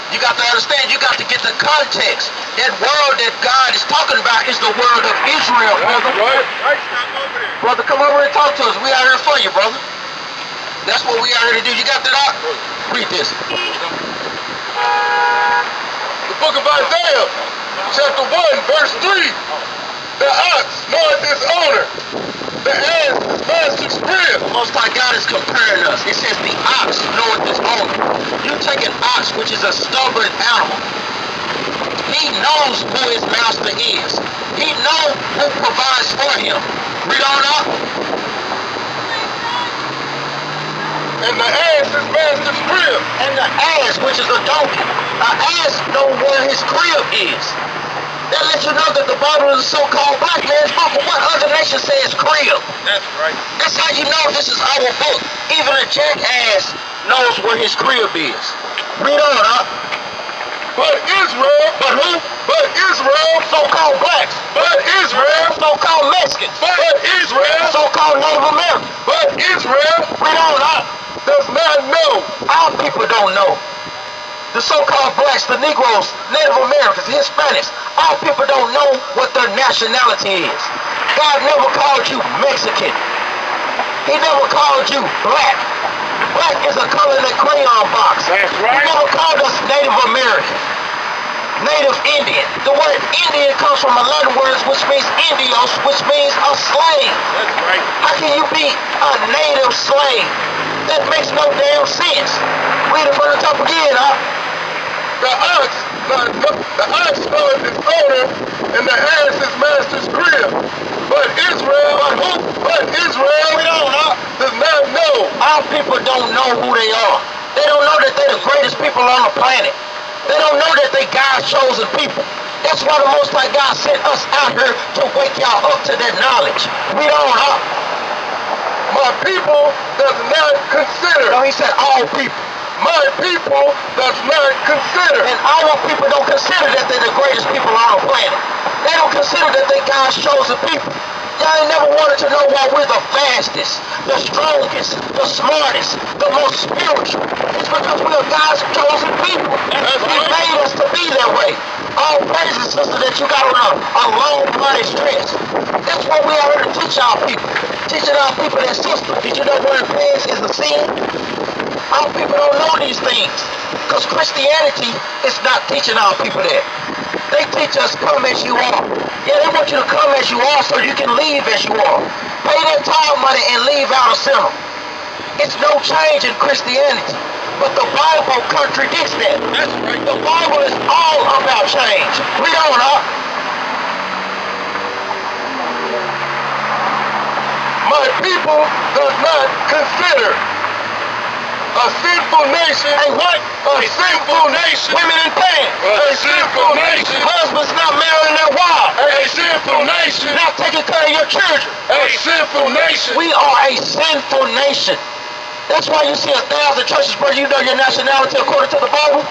You got to understand, you got to get the context. That world that God is talking about is the world of Israel, brother. Brother, come over and talk to us. We out here for you, brother. That's what we out here to do. You got that out? Read this. The book of Isaiah, chapter 1, verse 3. The ox knoweth his owner. The ass his master's crib. The Most High God is comparing us. It says the ox knoweth his owner. You take an ox, which is a stubborn animal. He knows who his master is. He knows who provides for him. Read on up. And the ass his master's crib. And the ass, which is a donkey. An ass knows where his crib is. That lets you know that the Bible is a so-called black man's book. But what other nation says crib? That's right. That's how you know this is our book. Even a jackass knows where his crib is. Read on up. But Israel. But who? But Israel. So-called blacks. But Israel. So-called Mexicans. But Israel. So-called Native Americans. But Israel. Read on up. Does not know. Our people don't know. The so-called blacks, the Negroes, Native Americans, Hispanics, our people don't know what their nationality is. God never called you Mexican. He never called you black. Black is a color in a crayon box. That's right. He never called us Native American, Native Indian. The word Indian comes from a Latin word which means Indios, which means a slave. That's right. How can you be a native slave? That makes no damn sense. Read it from the top again, huh? The ox knoweth his owner, and the ass his master's crib. But Israel, We don't know. does not know. Our people don't know who they are. They don't know that they're the greatest people on the planet. They don't know that they're God's chosen people. That's why the Most High God sent us out here to wake y'all up to that knowledge. We don't know. My people does not consider. No, he said all people. My people does not consider. And our people don't consider that they're the greatest people on the planet. They don't consider that they're God's chosen people. Y'all ain't never wanted to know why we're the fastest, the strongest, the smartest, the most spiritual. It's because we are God's chosen people. He made us to be that way. All praises, sister, that you got on a long body dress. That's what we are here to teach our people. Teaching our people that, sister, did you know wearing pants is a sin? Our people don't know these things. Because Christianity is not teaching our people that. They teach us come as you are. Yeah, they want you to come as you are so you can leave as you are. Pay that tithe money and leave out a sinner. It's no change in Christianity. But the Bible contradicts that. That's right. The Bible is all about change. Read on, huh? My people does not consider. A sinful nation. Hey, what? A sinful nation. Women in pants. A sinful nation. Husbands not marrying their wives. A sinful nation. Not taking care of your children. A sinful nation. We are a sinful nation. That's why you see 1,000 churches, brother. You know your nationality according to the Bible?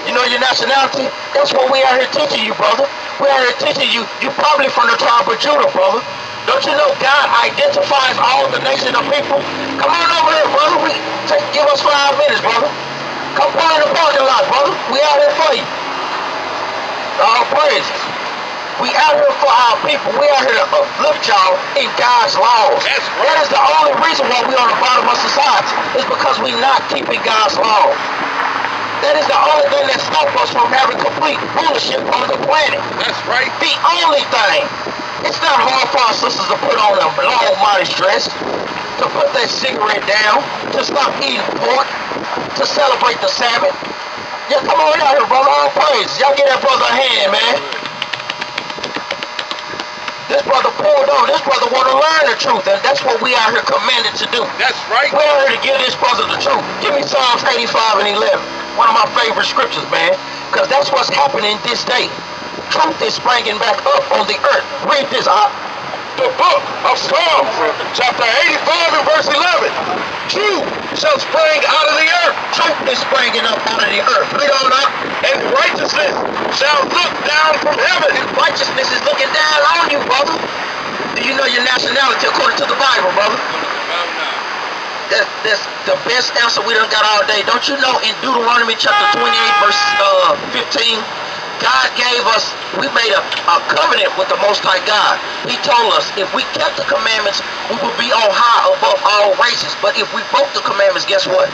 You know your nationality? That's what we are here teaching you, brother. We are here teaching you. You probably from the tribe of Judah, brother. Don't you know God identifies all the nation of people? Come on over here, brother. Give us 5 minutes, brother. Come pull in the parking lot, brother. We out here for you. All praises. We out here for our people. We out here to uplift y'all in God's laws. That's right. That is the only reason why we on the bottom of society. Is because we not keeping God's laws. That is the only thing that stops us from having complete rulership on the planet. That's right. The only thing. It's not hard for our sisters to put on a long modest dress, to put that cigarette down, to stop eating pork, to celebrate the Sabbath. Yeah, come on out here, brother. All praise. Y'all give that brother a hand, man. This brother pulled on. This brother want to learn the truth, and that's what we out here commanded to do. That's right. We're out here to give this brother the truth. Give me Psalms 85 and 11. One of my favorite scriptures, man, because that's what's happening this day. Truth is springing back up on the earth. Read this, The book of Psalms, chapter 85 and verse 11. Truth shall spring out of the earth. Truth is springing up out of the earth. Read on up. And righteousness shall look down from heaven. And righteousness is looking down on you, brother. Do you know your nationality according to the Bible, brother? That's the best answer we done got all day. Don't you know in Deuteronomy chapter 28 verse 15, God gave us, we made a covenant with the Most High God. He told us if we kept the commandments, we would be on high above all races. But if we broke the commandments, guess what?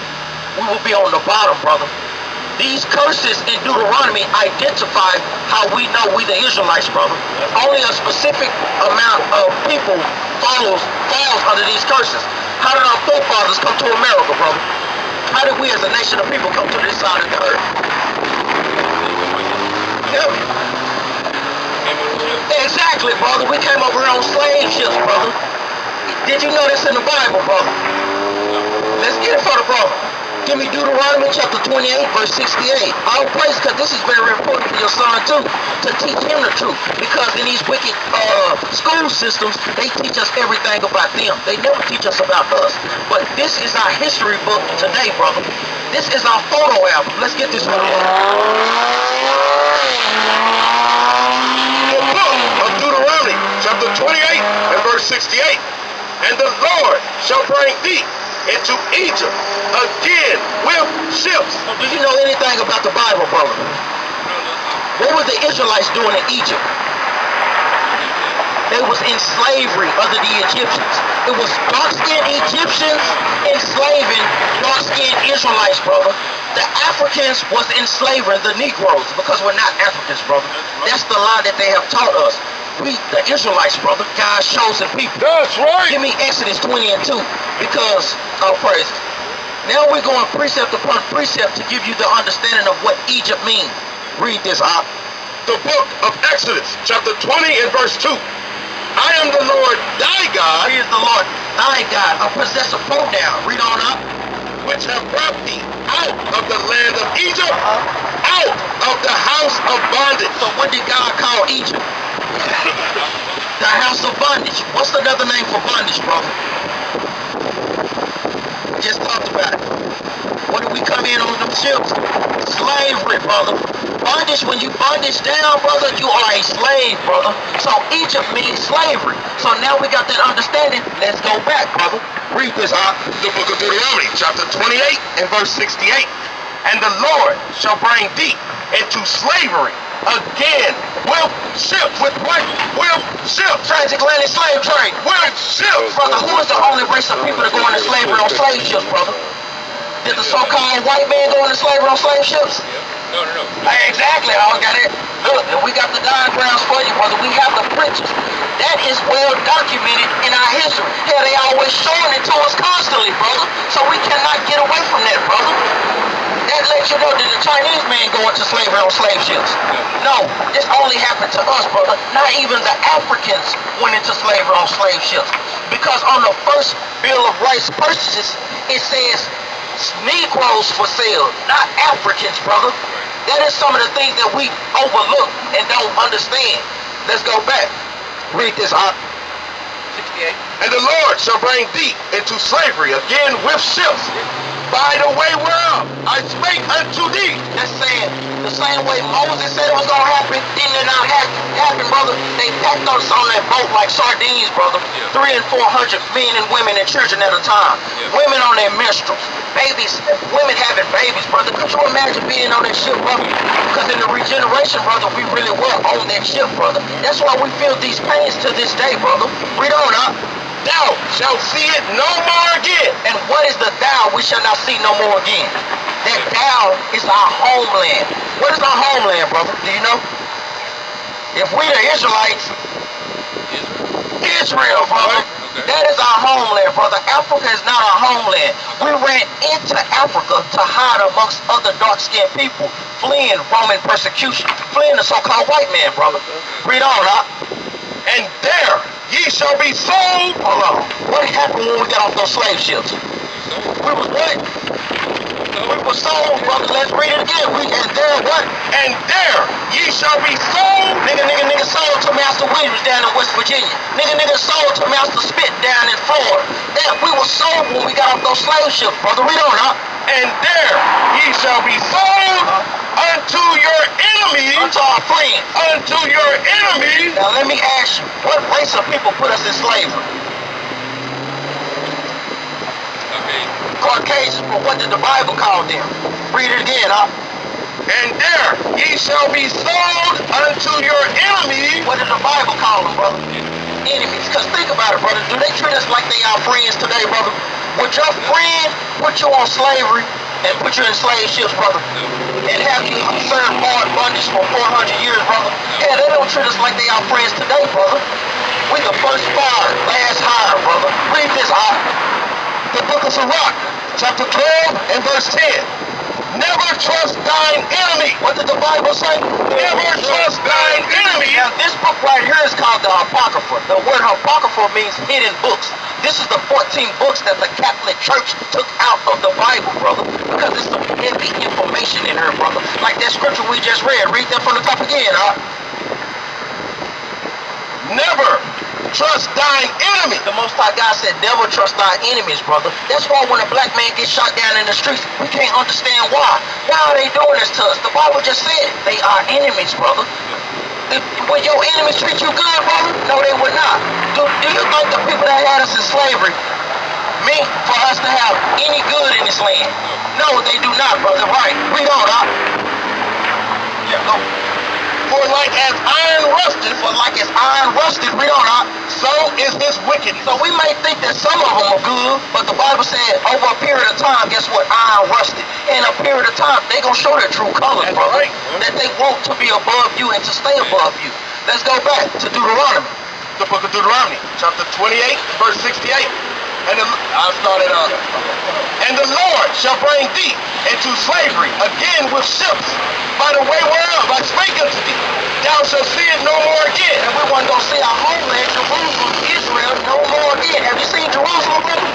We will be on the bottom, brother. These curses in Deuteronomy identify how we know we the Israelites, brother. Only a specific amount of people falls under these curses. How did our forefathers come to America, brother? How did we as a nation of people come to this side of the earth? Yep. Exactly, brother. We came over here on slave ships, brother. Did you know this in the Bible, brother? Let's get it for the brother. Give me Deuteronomy chapter 28, verse 68. All praise, because this is very important for your son too, to teach him the truth. Because in these wicked school systems, they teach us everything about them. They never teach us about us. But this is our history book today, brother. This is our photo album. Let's get this one. The book of Deuteronomy, chapter 28 and verse 68. And the Lord shall bring thee into Egypt again with ships. Do you know anything about the Bible, brother? What were the Israelites doing in Egypt? They was in slavery under the Egyptians. It was dark-skinned Egyptians enslaving dark-skinned Israelites, brother. The Africans was enslaving the Negroes because we're not Africans, brother. That's the lie that they have taught us. We, the Israelites, brother, God's chosen people. That's right. Give me Exodus 20 and 2, because, praise. Now we're going precept upon precept to give you the understanding of what Egypt means. Read this out. The book of Exodus, chapter 20 and verse 2. I am the Lord thy God. He is the Lord thy God, a possessive pronoun. Read on up. Which have brought thee out of the land of Egypt, out of the house of bondage. So what did God call Egypt? The house of bondage. What's another name for bondage, brother? Just talked about it. What did we come in on them ships? Slavery, brother. Bondage, when you bondage down, brother, you are a slave, brother. So Egypt means slavery. So now we got that understanding. Let's go back, brother. Read this out. The book of Deuteronomy, chapter 28 and verse 68. And the Lord shall bring thee into slavery again with ships. With what? With ships. Transatlantic slave trade. With ships. Brother, who is the only race of people that go into slavery on slave ships, brother? Did the so-called white man go into slavery on slave ships? No. Hey, exactly. I got it. Look, and we got the diagrams for you, brother. We have the pictures. That is well documented in our history. Hell, they always showing it to us constantly, brother. So we cannot get away from that, brother. That lets you know that the Chinese man go into slavery on slave ships. No, this only happened to us, brother. Not even the Africans went into slavery on slave ships. Because on the first Bill of Rights purchases, it says Negroes for sale, not Africans, brother. That is some of the things that we overlook and don't understand. Let's go back. Read this out. 68. And the Lord shall bring thee into slavery again with ships, by the way whereof I spake unto thee. That's saying the same way Moses said it was going to happen, didn't it not happen, brother? They packed us on that boat like sardines, brother. 300 and 400 men and women and children at a time. Women on their menstruals. Babies, women having babies, brother. Could you imagine being on that ship, brother? Because in the regeneration, brother, we really were on that ship, brother. That's why we feel these pains to this day, brother. Read on up. Thou shalt see it no more again. And what is the thou we shall not see no more again? That thou is our homeland. What is our homeland, brother? Do you know? If we the Israelites, Israel, brother. That is our homeland, brother. Africa is not our homeland. We ran into Africa to hide amongst other dark-skinned people, fleeing Roman persecution, fleeing the so-called white man, brother. Read on, huh? And there ye shall be sold. Hold on. What happened when we got off those slave ships? We was what? We were sold, brother. Let's read it again. And there what? And there ye shall be sold. Nigga sold to Master Williams down in West Virginia. Nigga sold to Master Spit down in Florida. We were sold when we got off those slave ships, brother. Read on, huh? And there ye shall be sold unto your enemies. Unto our friends. Unto your enemies. Now let me ask you, what race of people put us in slavery? Okay. Caucasians, but what did the Bible call them? Read it again, huh? And there ye shall be sold unto your enemies. What did the Bible call them, brother? Enemies. Because think about it, brother. Do they treat us like they are friends today, brother? Would your friend put you on slavery and put you in slave ships, brother? And have you served hard bondage for 400 years, brother? Yeah, they don't treat us like they are friends today, brother. We the first fired, last hired, brother. Read this, The book of Sirach, chapter 12 and verse 10. Never trust thine enemy. What did the Bible say? Never trust thine enemy. Now, this book right here is called the Apocrypha. The word Apocrypha means hidden books. This is the 14 books that the Catholic Church took out of the Bible, brother, because there's some heavy information in here, brother. Like that scripture we just read. Read that from the top again, huh? Never trust thine enemy. The Most High God said, never trust thy enemies, brother. That's why when a black man gets shot down in the streets, we can't understand why. Why are they doing this to us? The Bible just said they are enemies, brother. Would your enemies treat you good, brother? No, they would not. Do you think the people that had us in slavery meant for us to have any good in this land? No, they do not, brother. Right. Read on, huh? Yeah, go. For like as iron rusted, read on, huh? so is his wickedness. So we may think that some of them are good, but the Bible said over a period of time, guess what? Iron rusted. In a period of time, they gonna show their true colors, That's brother. right. That they want to be above you and to stay above you. Let's go back to Deuteronomy. The book of Deuteronomy, chapter 28, verse 68. And the Lord shall bring thee into slavery again with ships, by the way whereof I spake unto thee. Thou shalt see it no more again. And we want to go see our homeland, Jerusalem, Israel, no more again. Have you seen Jerusalem, brother?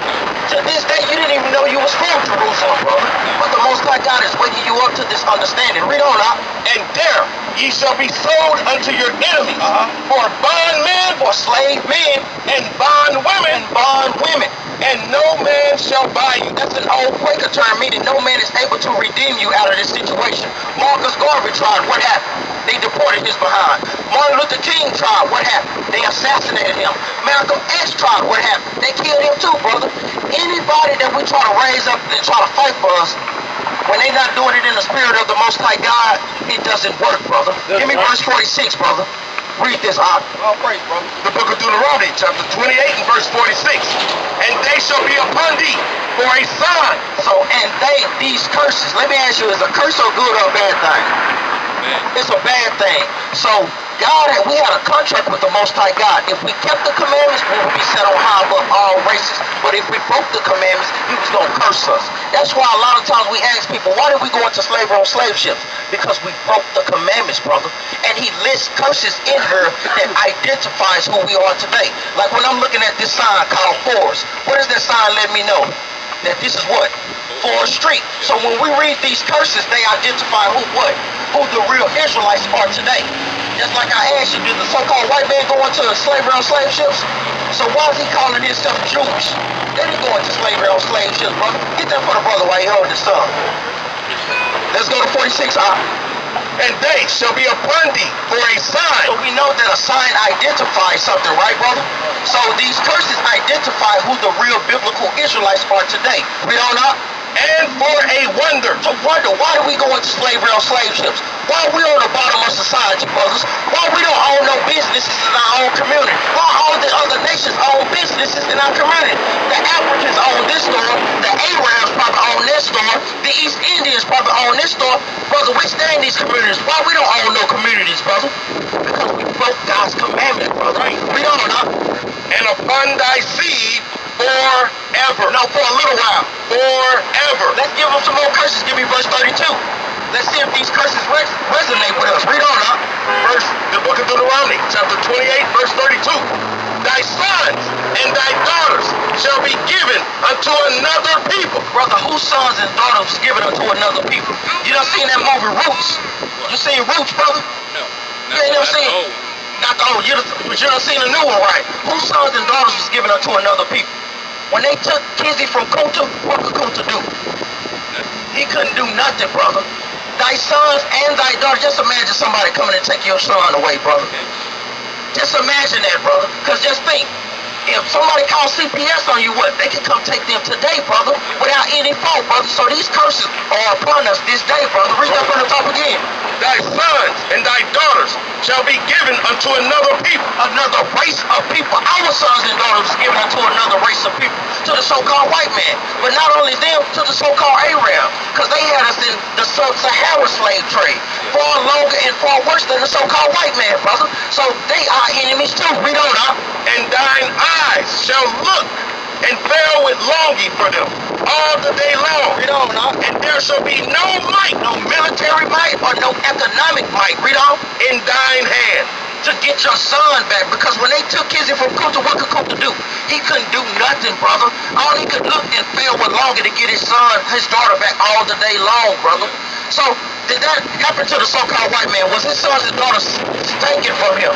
To this day, you didn't even know you was from Jerusalem, brother. But the Most High God is waking you up to this understanding. Read on, out. And there ye shall be sold unto your enemies, for bondmen, for slave men, and bondwomen, and bondwomen. And no man shall buy you. That's an old Quaker term, meaning no man is able to redeem you out of this situation. Marcus Garvey tried. What happened? They deported his behind. Martin Luther King tried. What happened? They assassinated him. Malcolm X tried. What happened? They killed him too, brother. Anybody that we try to raise up and try to fight for us, when they not doing it in the spirit of the Most High God, it doesn't work, brother. Give me verse 46, brother. Read this out. All praise, brother. The book of Deuteronomy, chapter 28 and verse 46. And they shall be upon thee for a sign. So, and these curses, let me ask you, is a curse a good or a bad thing? It's a bad thing. So, we had a contract with the Most High God. If we kept the commandments, we would be set on high above all races. But if we broke the commandments, he was going to curse us. That's why a lot of times we ask people, why did we go into slavery on slave ships? Because we broke the commandments, brother. And he lists curses in her that identifies who we are today. Like when I'm looking at this sign called Forest, what does that sign let me know? That this is what? Forest Street. So when we read these curses, they identify who the real Israelites are today. Just like I asked you, did the so-called white man go into slavery on slave ships? So why is he calling himself Jewish? They didn't go into slavery on slave ships, brother. Get that for the brother while he holding his son. Let's go to 46. And they shall be upon thee for a sign. So we know that a sign identifies something, right, brother? So these curses identify who the real biblical Israelites are today. Read on up. And for a wonder. To wonder, why do we go into slavery on slave ships? Why we on the bottom of society, brothers? Why we don't own no businesses in our own community? Why all the other nations own businesses in our community? The Africans own this store, the Arabs probably own this store, the East Indians probably own this store. Brother, we stay in these communities. Why we don't own no communities, brother? Because we broke God's commandment, brother. We don't know. And upon thy seed forever. No, for a little while. Forever. Let's give them some more curses. Give me verse 32. Let's see if these curses resonate with us. Read on, huh? The book of Deuteronomy, chapter 28, verse 32. Thy sons and thy daughters shall be given unto another people. Brother, whose sons and daughters was given unto another people? You done seen that movie Roots? You seen Roots, brother? No. You ain't never seen it? Not the old. But you done seen the new one, right? Whose sons and daughters was given unto another people? When they took Kizzy from Kunta, what could Kunta do? He couldn't do nothing, brother. Thy sons and thy daughters. Just imagine somebody coming and take your son away, brother. Just imagine that, brother. Because just think, if somebody calls CPS on you, what? They can come take them today, brother, without any fault, brother. So these curses are upon us this day, brother. Read that from the top again. Thy sons and thy daughters shall be given unto another people. Another race of people. Our sons and daughters was given unto another race of people, to the so-called white man. But not only them, to the so-called Arab, because they had us in the sub-Sahara slave trade, far longer and far worse than the so-called white man, brother. So they are enemies too. Read on up. And thine eyes shall look and fail with longing for them all the day long. Read on up. And there shall be no might, No military might or no economic might. Read on. in thine hand. To get your son back, because when they took Kizzy from Kunta, what could Kunta do? He couldn't do nothing, brother. All he could look and fail with longer to get his son, his daughter back all the day long, brother. So did that happen to the so-called white man? Was his sons and daughters taken from him?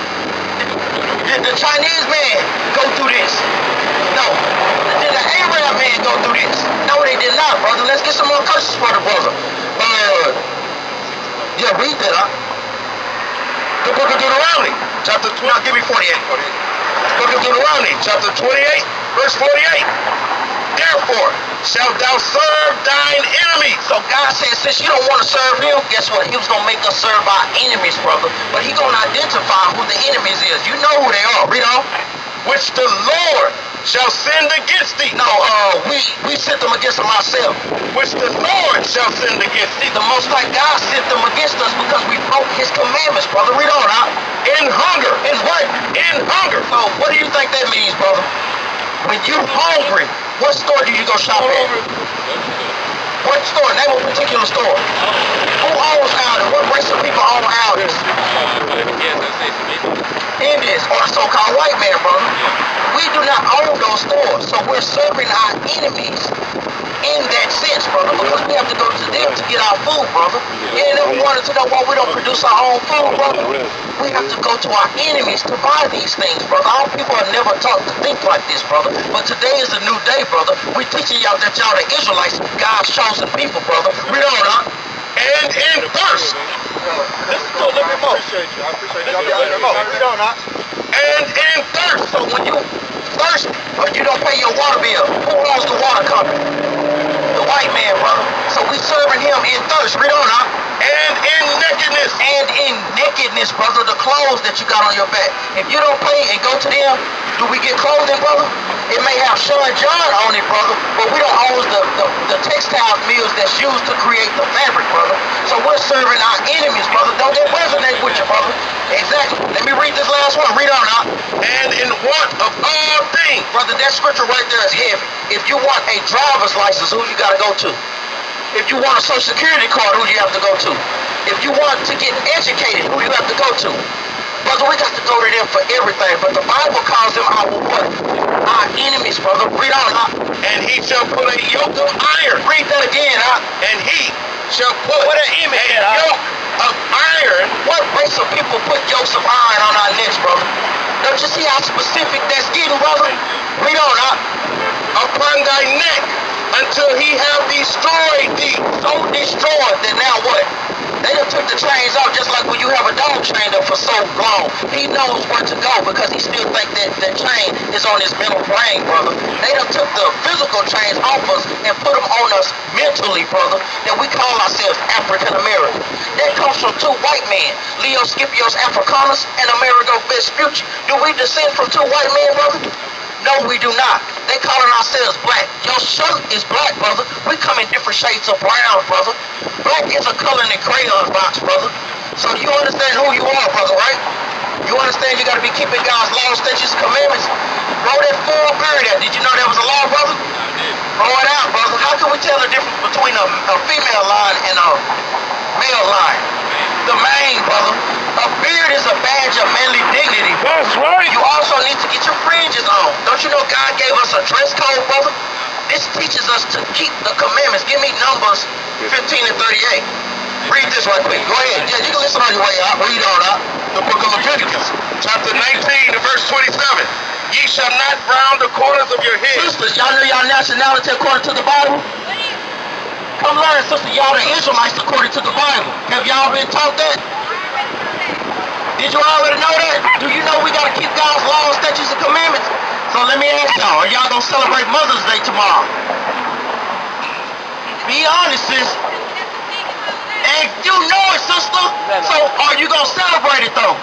Did the Chinese man go through this? No. Did the Arab man go through this? No, they did not, brother. Let's get some more curses for the brother. Yeah, read that up. The book of Deuteronomy, chapter 20. No, give me 48. Book of Deuteronomy, chapter 28, verse 48. Therefore shalt thou serve thine enemies. So God said, since you don't want to serve him, guess what? He was going to make us serve our enemies, brother. But he going to identify who the enemies is. You know who they are. Read on. Which the Lord shall send against thee. No, we sent them against them ourselves. Which the Lord shall send against thee. The Most High God sent them against us because we broke his commandments, brother. Read on out. In hunger. In what? In hunger. So what do you think that means, brother? When you hungry, what store do you go shop at? What store? Name a particular store. Who owns Aldi? What race of people own Aldi? Indians, or the so-called white man, brother. We do not own those stores, so we're serving our enemies in that sense, brother, because we have to go to them to get our food, brother. You ain't never wanted to know why we don't produce our own food, brother. We have to go to our enemies to buy these things, brother. Our people are never taught to think like this, brother. But today is a new day, brother. We're teaching y'all that y'all the Israelites, God's chosen people, brother. Read on, huh? And in thirst. Listen to a little bit more. I appreciate y'all. Read on, huh? And in thirst. So when you thirsty or you don't pay your water bill, who owns the water company? The white man, brother. So we serving him in thirst. Read on, huh? And in nakedness. And in nakedness, brother, the clothes that you got on your back. If you don't pay and go to them, do we get clothing, brother? It may have Sean John on it, brother, but we don't own the textile mills that's used to create the fabric, brother. So we're serving our enemies, brother. Don't that resonate with you, brother? Exactly. Let me read this last one. Read on, huh? And in want of all things. Brother, that scripture right there is heavy. If you want a driver's license, who you got to go to? If you want a social security card, who do you have to go to? If you want to get educated, who do you have to go to? Brother, we got to go to them for everything. But the Bible calls them our what? Our enemies, brother. Read on, huh? And he shall put a yoke of iron. Read that again, huh? And he shall put What an image, a huh? yoke of iron. What race of people put yokes of iron on our necks, brother? Don't you see how specific that's getting, brother? Read on, huh? Upon thy neck until he have destroyed thee. So destroyed that now what? They done took the chains off just like when you have a dog chained up for so long. He knows where to go because he still think that the chain is on his mental brain, brother. They done took the physical chains off us and put them on us mentally, brother, that we call ourselves African American. That comes from two white men, Leo Scipios Africanus and Amerigo Vespucci. Do we descend from two white men, brother? No, we do not. They calling ourselves black. Your shirt is black, brother. We come in different shades of brown, brother. Black is a color in the crayon box, brother. So you understand who you are, brother, right? You understand you got to be keeping God's laws, statutes, and commandments? Grow that full beard out. Did you know that was a law, brother? Grow it out, brother. How can we tell the difference between a female line and a male line? The mane, brother. A beard is a badge of manly dignity. That's right. You also need to get your fringes on. Don't you know God gave us a dress code, brother? This teaches us to keep the commandments. Give me Numbers 15 and 38. Read this right quick. Go ahead. Yeah, you can listen on your way out. Read on out. The book of Leviticus, chapter 19 and verse 27. Ye shall not round the corners of your head. Sisters, y'all know y'all nationality according to the Bible? Come learn, sister. Y'all the Israelites according to the Bible. Have y'all been taught that? Did you already know that? Do you know we got to keep God's laws, statutes, and commandments? So let me ask y'all, are y'all gonna celebrate Mother's Day tomorrow? Be honest, sis. And you know it, sister. So are you gonna celebrate it though?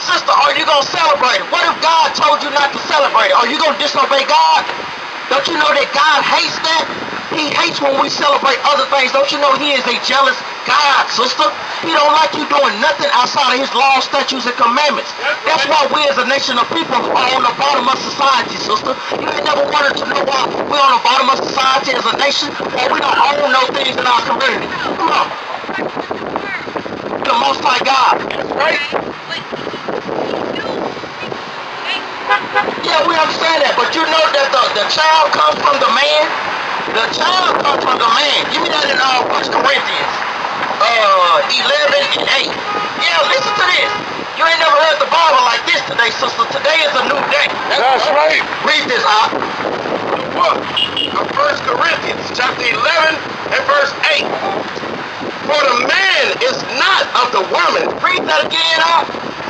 Sister, are you gonna celebrate it? What if God told you not to celebrate it? Are you gonna disobey God? Don't you know that God hates that? He hates when we celebrate other things. Don't you know He is a jealous God, sister? He don't like you doing nothing outside of His laws, statutes, and commandments. That's why we as a nation of people are on the bottom of society, sister. You ain't never wanted to know why we're on the bottom of society as a nation, or we don't own no things in our community. Come on. The Most High God. Right? Yeah, we understand that, but you know that the child comes from the man. The child comes from the man. Give me that in 1 Corinthians 11 and 8. Yeah, listen to this. You ain't never heard the Bible like this today, sister. Today is a new day. That's right. Read this, The book of 1 Corinthians, chapter 11 and verse 8. For the man is not of the woman. Read that again,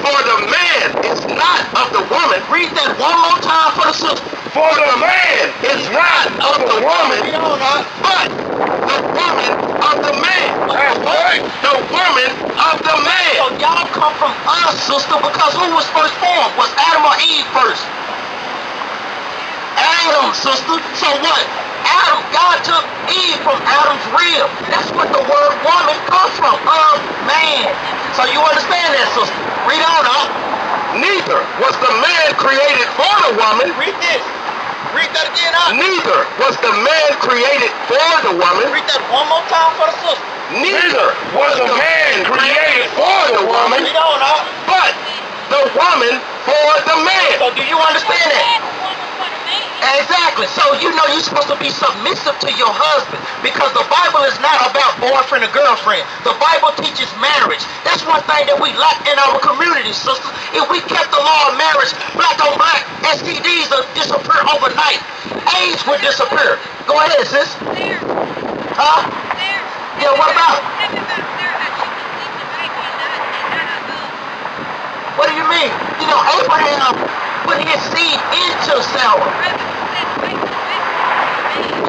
For the man is not of the woman. Read that one more time for the sister. For the man is not of the woman, but the woman of the man. That's right. The woman of the man. So y'all come from us, sister, because who was first formed? Was Adam or Eve first? Adam, sister. So what? Adam, God took Eve from Adam's rib. That's what the word woman comes from, man. So you understand that, sister? Read on, Neither was the man created for the woman. Read this. Read that again, Neither was the man created for the woman. Read that one more time for the sister. Neither was the man created for the woman, Read on, but the woman for the man. So do you understand that? Exactly. So you know you're supposed to be submissive to your husband, because the Bible is not about boyfriend or girlfriend. The Bible teaches marriage. That's one thing that we lack in our community, sisters. If we kept the law of marriage black on black, STDs would disappear overnight. AIDS would disappear. Go ahead, sis. Huh? Yeah, what about? What do you mean? You know, Abraham put his seed into Sarah.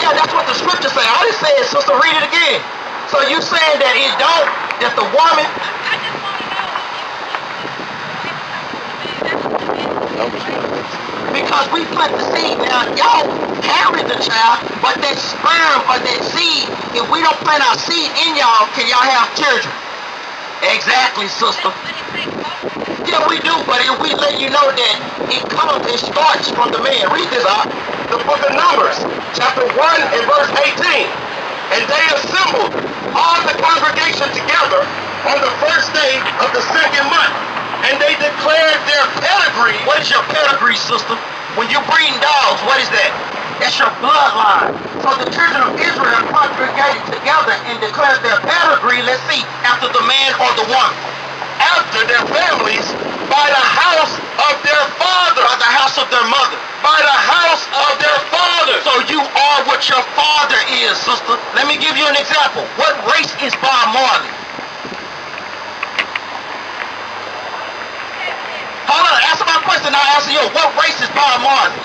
Yeah, that's what the scripture say. I didn't say it, sister. Read it again. So you saying that it don't, that the woman... Because we plant the seed. Now, y'all carry the child, but that sperm or that seed, if we don't plant our seed in y'all, can y'all have children? Exactly, sister. Yeah, we do, but if we let you know that it starts from the man. Read this out. The book of Numbers, chapter 1 and verse 18. And they assembled all the congregation together on the first day of the second month. And they declared their pedigree. What is your pedigree, sister? When you're breeding dogs, what is that? That's your bloodline. So the children of Israel congregated together and declared their pedigree, let's see, after the man or the woman. After their families, by the house of their father. By the house of their mother. By the house of their father. So you are what your father is, sister. Let me give you an example. What race is Bob Marley? Hold on, answer my question, I'll answer you. What race is Bob Marley?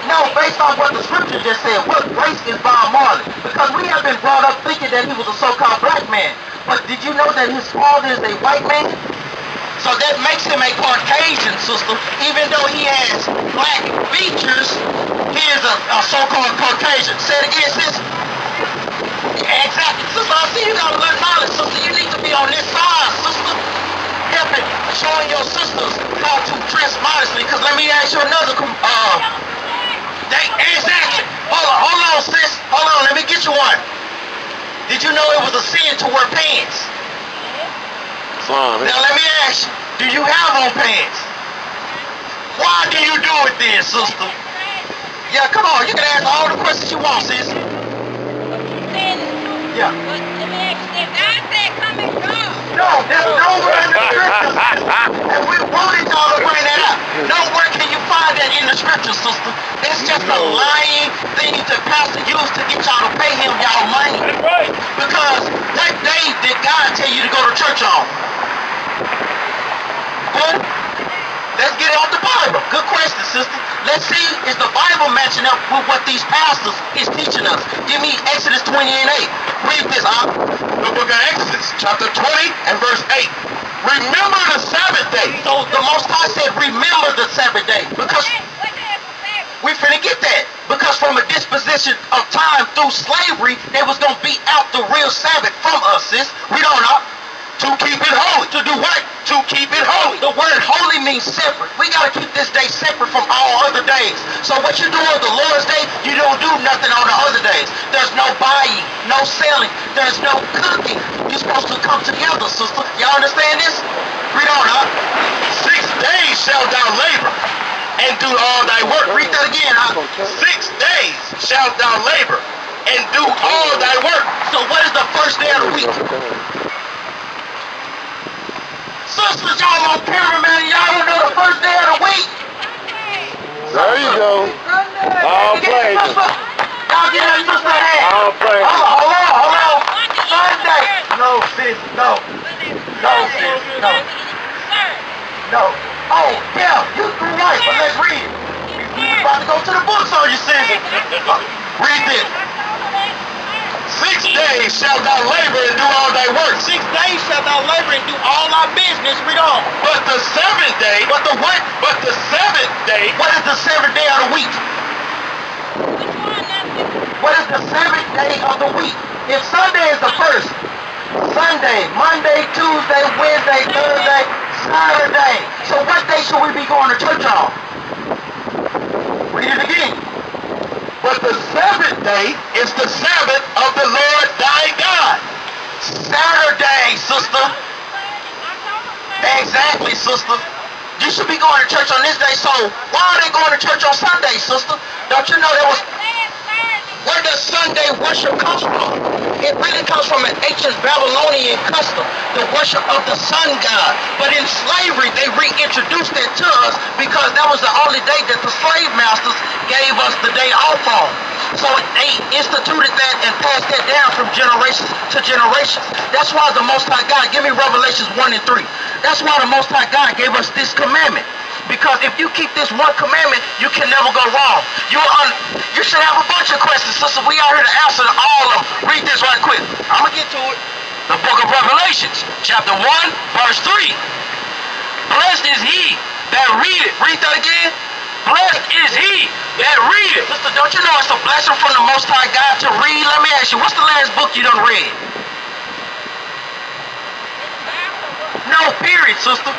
No, based on what the scripture just said, what race is Bob Marley? Because we have been brought up thinking that he was a so-called black man. But did you know that his father is a white man? So that makes him a Caucasian, sister. Even though he has black features, he is a so-called Caucasian. Say it again, sis. Exactly. Sister, I see you got a lot of knowledge, sister. You need to be on this side, sister. Helping, showing your sisters how to dress modestly. Because let me ask you another, exactly. Hold on, sis. Hold on, let me get you one. Did you know it was a sin to wear pants? Now let me ask you, do you have on pants? Why do you do it then, sister? Yeah, come on, you can ask all the questions you want, sis. Yeah. No, there's nowhere in the scriptures. And we wanted y'all to bring that up. Nowhere can you find that in the scriptures, sister. It's just a lying thing that pastor used to get y'all to pay him y'all money. That's right. Because that day did God tell you to go to church on? Huh? Let's get it off the Bible. Good question, sister. Let's see, is the Bible matching up with what these pastors is teaching us? Give me Exodus 20 and 8. Read this, The book of Exodus, chapter 20 and verse 8. Remember the Sabbath day. So the Most High said, remember the Sabbath day. Because we finna get that. Because from a disposition of time through slavery, they was gonna beat out the real Sabbath from us, sis. We don't know. To keep it holy. To do what? To keep it holy. The word holy means separate. We gotta keep this day separate from all other days. So what you do on the Lord's day, you don't do nothing on the other days. There's no buying, no selling, there's no cooking. You're supposed to come together, sister. Y'all understand this? Read on, huh? 6 days shalt thou labor and do all thy work. Read that again, huh? 6 days shalt thou labor and do all thy work. So what is the first day of the week? Sisters, y'all on camera, man. Y'all don't know the first day of the week. There you go. All praise. Y'all get that sister hand. All praise. Hold on. Sunday. No, sis, no. No, sis, no. No. Oh, yeah, you right, but let's read it. We about to go to the books on you, sis. Read this. 6 days shalt thou labor and do all thy work. 6 days shalt thou labor and do all our business. Read on. But the 7th day, But the what? but the 7th day, What is the seventh day of the week? What is the seventh day of the week? If Sunday is the first, Sunday, Monday, Tuesday, Wednesday, Thursday, Saturday. So what day should we be going to church on? Read it again. but the 7th day is the Sabbath of the Lord thy God. Saturday, sister. Exactly, sister. You should be going to church on this day, so why are they going to church on Sunday, sister? Don't you know that was... Where does Sunday worship come from? It really comes from an ancient Babylonian custom, the worship of the sun god. But in slavery, they reintroduced it to us because that was the only day that the slave masters gave us the day off on. So they instituted that and passed that down from generations to generations. That's why the Most High God, give me Revelations 1 and 3. That's why the Most High God gave us this commandment. Because if you keep this one commandment, you can never go wrong. You should have a bunch of questions, sister. We out here to answer all of them. Read this right quick. I'm going to get to it. The book of Revelations, chapter 1, verse 3. Blessed is he that readeth. Read that again. Blessed is he that readeth. Sister, don't you know it's a blessing from the Most High God to read? Let me ask you, what's the last book you done read? No, period, sister.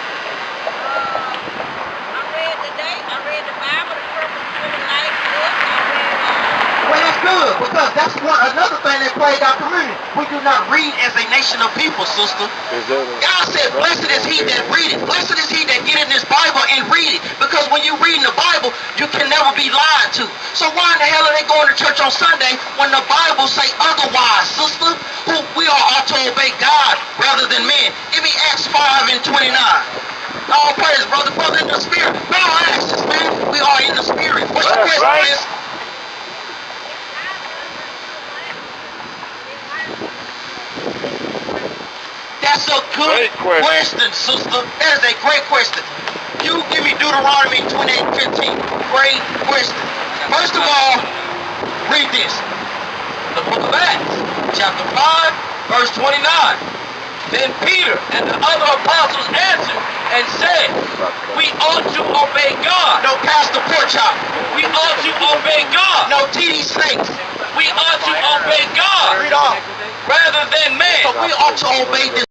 Well, that's good, because that's another thing that plagued our community. We do not read as a nation of people, sister. God said, blessed is he that readeth. Blessed is he that get in this Bible and read it. Because when you read in the Bible, you can never be lied to. So why in the hell are they going to church on Sunday when the Bible say otherwise, sister? Who we are to obey God rather than men. Give me Acts 5 and 29. All praise, brother in the spirit. No, Acts, man. We are in the spirit. What's your question, right. sis? That's a good question, sister. That is a great question. You give me Deuteronomy 28:15. Great question. First of all, read this. The book of Acts, chapter 5, verse 29. Then Peter and the other apostles answered and said, we ought to obey God. No Pastor Porchop. We ought to obey God. No TD Snakes. We ought to obey God. Read on. Rather than man. So we ought to obey this.